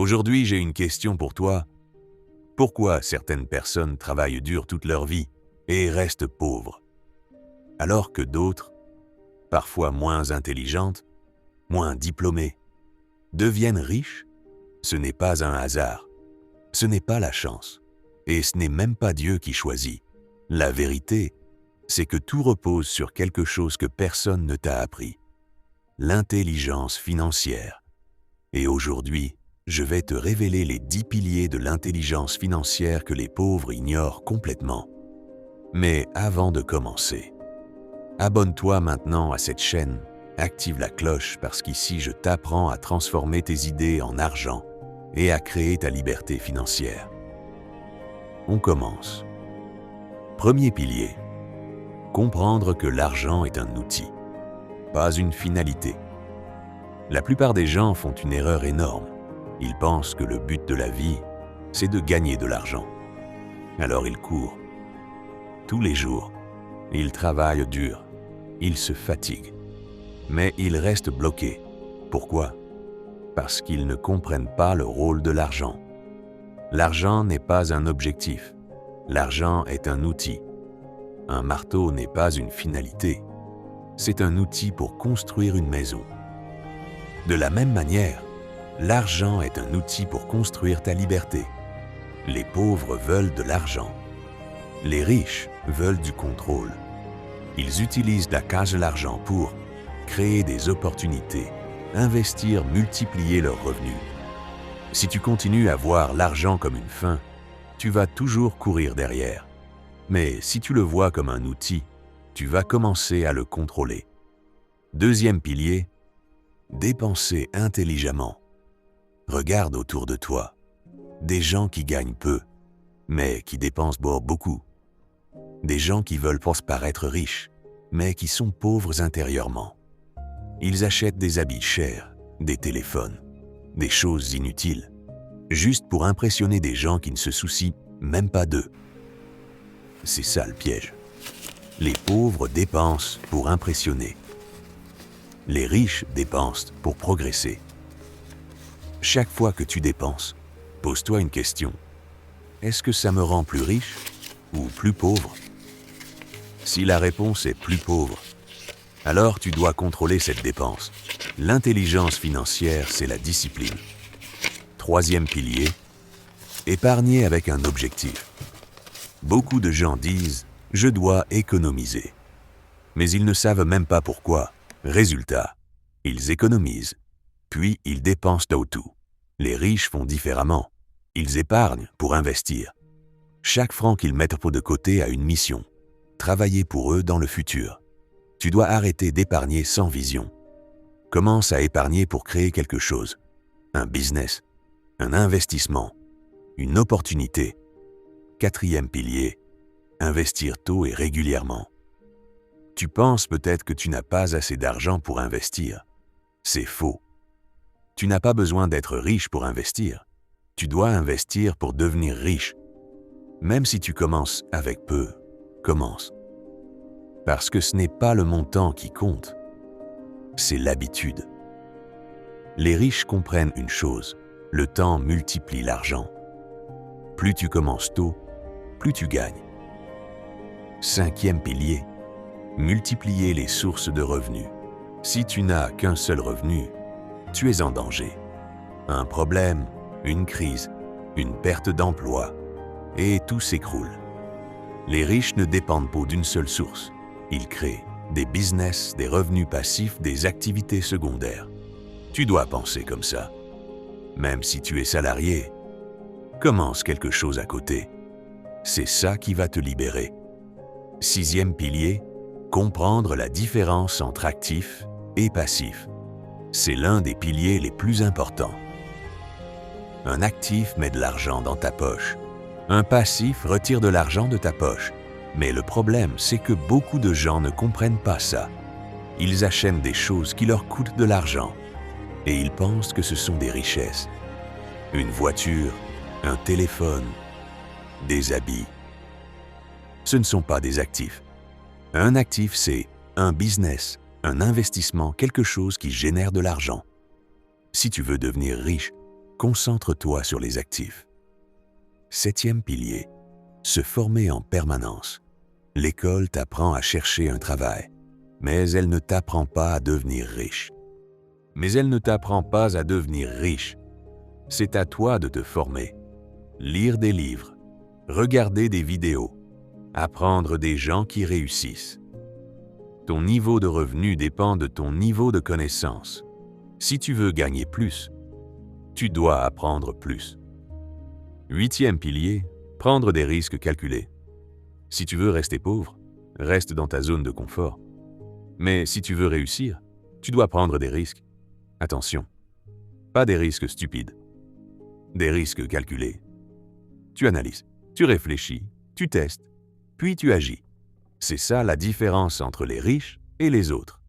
Aujourd'hui, j'ai une question pour toi. Pourquoi certaines personnes travaillent dur toute leur vie et restent pauvres, alors que d'autres, parfois moins intelligentes, moins diplômées, deviennent riches? Ce n'est pas un hasard, ce n'est pas la chance, et ce n'est même pas Dieu qui choisit. La vérité, c'est que tout repose sur quelque chose que personne ne t'a appris, l'intelligence financière. Et aujourd'hui, je vais te révéler les 10 piliers de l'intelligence financière que les pauvres ignorent complètement. Mais avant de commencer, abonne-toi maintenant à cette chaîne, active la cloche parce qu'ici je t'apprends à transformer tes idées en argent et à créer ta liberté financière. On commence. Premier pilier. Comprendre que l'argent est un outil, pas une finalité. La plupart des gens font une erreur énorme. Ils pensent que le but de la vie, c'est de gagner de l'argent. Alors ils courent. Tous les jours, ils travaillent dur, ils se fatiguent. Mais ils restent bloqués. Pourquoi? Parce qu'ils ne comprennent pas le rôle de l'argent. L'argent n'est pas un objectif. L'argent est un outil. Un marteau n'est pas une finalité. C'est un outil pour construire une maison. De la même manière, l'argent est un outil pour construire ta liberté. Les pauvres veulent de l'argent. Les riches veulent du contrôle. Ils utilisent la case de l'argent pour créer des opportunités, investir, multiplier leurs revenus. Si tu continues à voir l'argent comme une fin, tu vas toujours courir derrière. Mais si tu le vois comme un outil, tu vas commencer à le contrôler. Deuxième pilier, dépenser intelligemment. Regarde autour de toi. Des gens qui gagnent peu, mais qui dépensent beaucoup. Des gens qui veulent paraître riches, mais qui sont pauvres intérieurement. Ils achètent des habits chers, des téléphones, des choses inutiles, juste pour impressionner des gens qui ne se soucient même pas d'eux. C'est ça le piège. Les pauvres dépensent pour impressionner. Les riches dépensent pour progresser. Chaque fois que tu dépenses, pose-toi une question. Est-ce que ça me rend plus riche ou plus pauvre? Si la réponse est plus pauvre, alors tu dois contrôler cette dépense. L'intelligence financière, c'est la discipline. Troisième pilier, épargner avec un objectif. Beaucoup de gens disent « je dois économiser ». Mais ils ne savent même pas pourquoi. Résultat, ils économisent, puis ils dépensent tout. Les riches font différemment. Ils épargnent pour investir. Chaque franc qu'ils mettent de côté a une mission. Travailler pour eux dans le futur. Tu dois arrêter d'épargner sans vision. Commence à épargner pour créer quelque chose. Un business, un investissement, une opportunité. Quatrième pilier, investir tôt et régulièrement. Tu penses peut-être que tu n'as pas assez d'argent pour investir. C'est faux. Tu n'as pas besoin d'être riche pour investir. Tu dois investir pour devenir riche. Même si tu commences avec peu, commence. Parce que ce n'est pas le montant qui compte, c'est l'habitude. Les riches comprennent une chose, le temps multiplie l'argent. Plus tu commences tôt, plus tu gagnes. Cinquième pilier, multiplier les sources de revenus. Si tu n'as qu'un seul revenu, tu es en danger. Un problème, une crise, une perte d'emploi, et tout s'écroule. Les riches ne dépendent pas d'une seule source. Ils créent des business, des revenus passifs, des activités secondaires. Tu dois penser comme ça. Même si tu es salarié, commence quelque chose à côté. C'est ça qui va te libérer. Sixième pilier, comprendre la différence entre actif et passif. C'est l'un des piliers les plus importants. Un actif met de l'argent dans ta poche. Un passif retire de l'argent de ta poche. Mais le problème, c'est que beaucoup de gens ne comprennent pas ça. Ils achètent des choses qui leur coûtent de l'argent. Et ils pensent que ce sont des richesses. Une voiture, un téléphone, des habits. Ce ne sont pas des actifs. Un actif, c'est un business, un investissement, quelque chose qui génère de l'argent. Si tu veux devenir riche, Concentre-toi sur les actifs. 7e pilier, se former en permanence. L'école t'apprend à chercher un travail, mais elle ne t'apprend pas à devenir riche. C'est à toi de te former. Lire des livres, regarder des vidéos, apprendre des gens qui réussissent. Ton niveau de revenu dépend de ton niveau de connaissance. Si tu veux gagner plus, tu dois apprendre plus. 8e pilier, prendre des risques calculés. Si tu veux rester pauvre, reste dans ta zone de confort. Mais si tu veux réussir, tu dois prendre des risques. Attention, pas des risques stupides, des risques calculés. Tu analyses, tu réfléchis, tu testes, puis tu agis. C'est ça la différence entre les riches et les autres.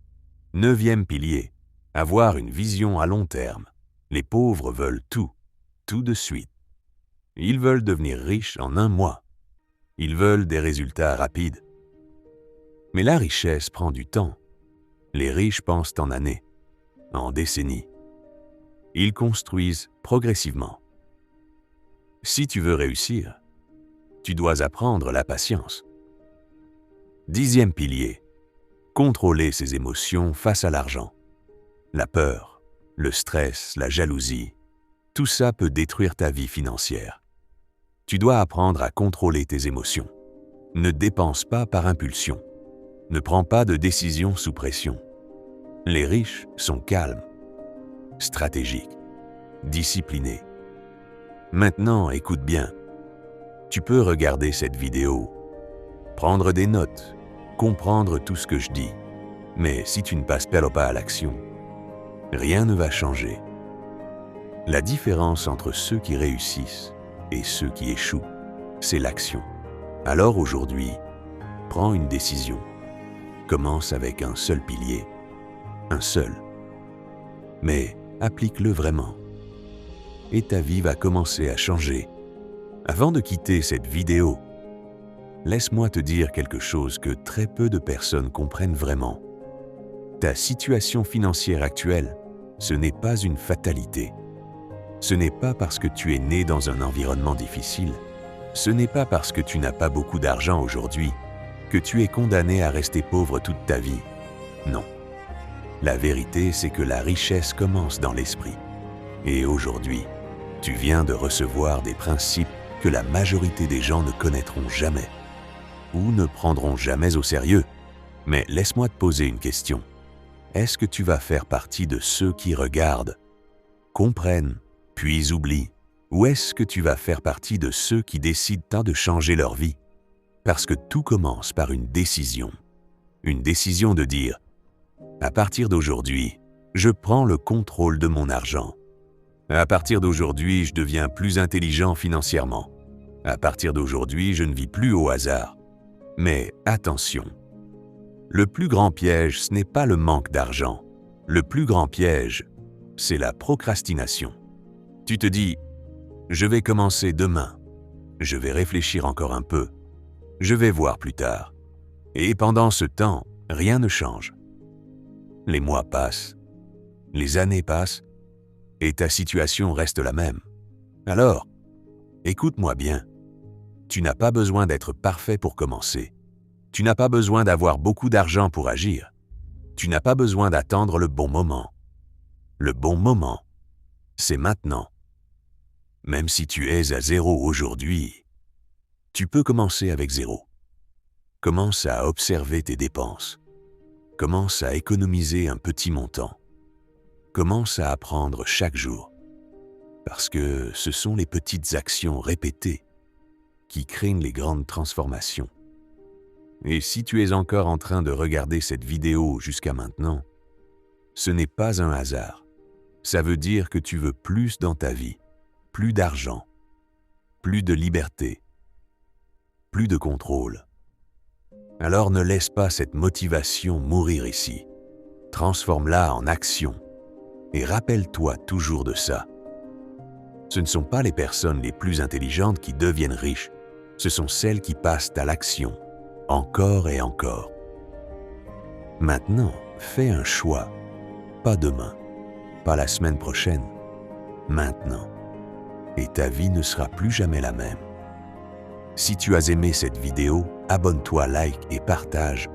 9e pilier, avoir une vision à long terme. Les pauvres veulent tout de suite. Ils veulent devenir riches en 1 mois. Ils veulent des résultats rapides. Mais la richesse prend du temps. Les riches pensent en années, en décennies. Ils construisent progressivement. Si tu veux réussir, tu dois apprendre la patience. 10e pilier, contrôler ses émotions face à l'argent. La peur, le stress, la jalousie, tout ça peut détruire ta vie financière. Tu dois apprendre à contrôler tes émotions. Ne dépense pas par impulsion. Ne prends pas de décisions sous pression. Les riches sont calmes, stratégiques, disciplinés. Maintenant, écoute bien. Tu peux regarder cette vidéo, prendre des notes, comprendre tout ce que je dis. Mais si tu ne passes pas à l'action, rien ne va changer. La différence entre ceux qui réussissent et ceux qui échouent, c'est l'action. Alors aujourd'hui, prends une décision. Commence avec un seul pilier. Un seul. Mais applique-le vraiment. Et ta vie va commencer à changer. Avant de quitter cette vidéo, laisse-moi te dire quelque chose que très peu de personnes comprennent vraiment. Ta situation financière actuelle, ce n'est pas une fatalité. Ce n'est pas parce que tu es né dans un environnement difficile, ce n'est pas parce que tu n'as pas beaucoup d'argent aujourd'hui que tu es condamné à rester pauvre toute ta vie. Non. La vérité, c'est que la richesse commence dans l'esprit. Et aujourd'hui, tu viens de recevoir des principes que la majorité des gens ne connaîtront jamais ou ne prendront jamais au sérieux. Mais laisse-moi te poser une question. Est-ce que tu vas faire partie de ceux qui regardent, comprennent, puis oublient? Ou est-ce que tu vas faire partie de ceux qui décident de changer leur vie? Parce que tout commence par une décision. Une décision de dire « À partir d'aujourd'hui, je prends le contrôle de mon argent. À partir d'aujourd'hui, je deviens plus intelligent financièrement. À partir d'aujourd'hui, je ne vis plus au hasard. » Mais attention, le plus grand piège, ce n'est pas le manque d'argent. Le plus grand piège, c'est la procrastination. Tu te dis « Je vais commencer demain. Je vais réfléchir encore un peu. Je vais voir plus tard. » Et pendant ce temps, rien ne change. Les mois passent, les années passent, et ta situation reste la même. Alors, écoute-moi bien. Tu n'as pas besoin d'être parfait pour commencer. Tu n'as pas besoin d'avoir beaucoup d'argent pour agir. Tu n'as pas besoin d'attendre le bon moment. Le bon moment, c'est maintenant. Même si tu es à 0 aujourd'hui, tu peux commencer avec 0. Commence à observer tes dépenses. Commence à économiser un petit montant. Commence à apprendre chaque jour. Parce que ce sont les petites actions répétées qui créent les grandes transformations. Et si tu es encore en train de regarder cette vidéo jusqu'à maintenant, ce n'est pas un hasard. Ça veut dire que tu veux plus dans ta vie, plus d'argent, plus de liberté, plus de contrôle. Alors ne laisse pas cette motivation mourir ici. Transforme-la en action et rappelle-toi toujours de ça. Ce ne sont pas les personnes les plus intelligentes qui deviennent riches, ce sont celles qui passent à l'action, encore et encore. Maintenant, fais un choix, pas demain, pas la semaine prochaine, maintenant. et ta vie ne sera plus jamais la même. Si tu as aimé cette vidéo, abonne-toi, like et partage